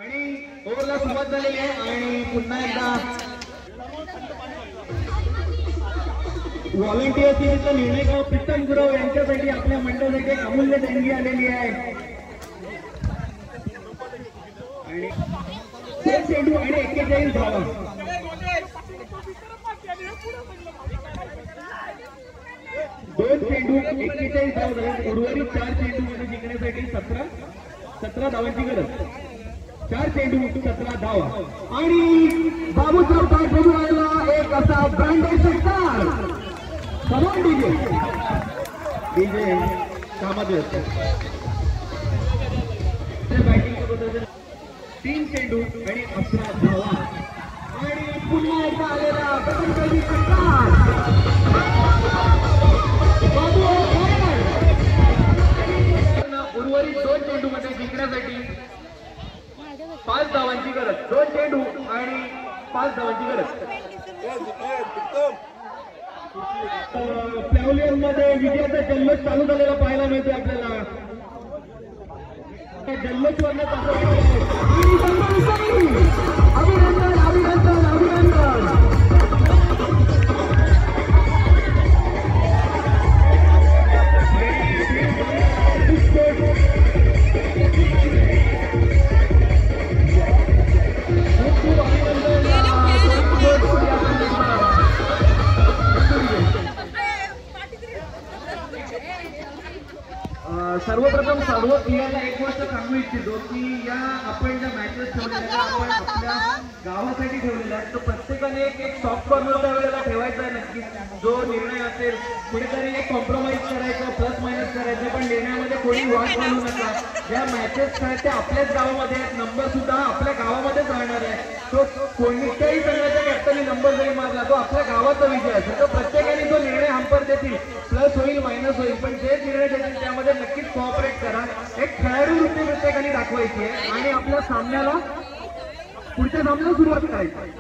आणि ओव्हरला सुरुवात झालेली आहे आणि पुन्हा एकदा व्हॉलंटियर्सचा निर्णय गाव प्रीतम गुरव यांच्यासाठी आपल्या मंडळासाठी एक अमूल्य देणगी आलेली आहे आणि चेंडू आणि 41 धावा. दोन चेंडू 41 धावा झाले. उर्वरित 4 चेंडू मध्ये जिंकण्यासाठी 17 धावांची गरज. 4 चेंडू 17 धावा आणि बाबू चौथा चेंडू आलेला एक असा ब्रँडेड षटकार. कमॉन डीजे कामात असतो. बॅटिंग 3 चेंडू आणि 11 धावा आणि पुन्हा एकदा आलेला ब्रँडेड षटकार. बाबू उर्वरित 2 चेंडू मध्ये जिंकण्यासाठी 5 धावांची गरज. 2 चेंडू आणि 5 धावांची गरज. प्लॅव्हलियन मध्ये विजयाचा जल्लोष चालू झालेला पाहायला मिळतो आपल्याला. जल्लोष वरनं अभिनंदन अभिनंदन अभिनंदन. सर्वप्रथम सर्व प्लेयरला एक गोष्ट सांगू इच्छितो की या आपण ज्या मॅचेस ठेवलेल्या आपण आपल्या गावासाठी ठेवलेल्या आहेत, तो प्रत्येकाने एक सॉफ्ट कॉर्नर त्यावेळेला ठेवायचा आहे. नक्कीच जो निर्णय असेल कुठेतरी एक कॉम्प्रोमाइज करायचं, प्लस मायनस करायचं, पण निर्णयामध्ये कोणी वाद घालू नका. ज्या मॅचेस आहेत त्या आपल्याच गावामध्ये आहेत. नंबर सुद्धा आपल्या गावामध्येच राहणार आहे. तो कोणत्याही संघाच्या कॅप्टनने नंबर जरी मारला तो आपल्या गावाचा विजय असेल. तर प्रत्येकाने जो निर्णय हंपर देतील, प्लस होईल मायनस होईल, पण जे निर्णय देतील त्यामध्ये नक्कीच कोऑपरेट करा. एक खेळाडू वृत्ती प्रत्येकाने दाखवायची आहे आणि आपल्या सामन्याला पुढच्या सामन्याला सुरुवात करायची.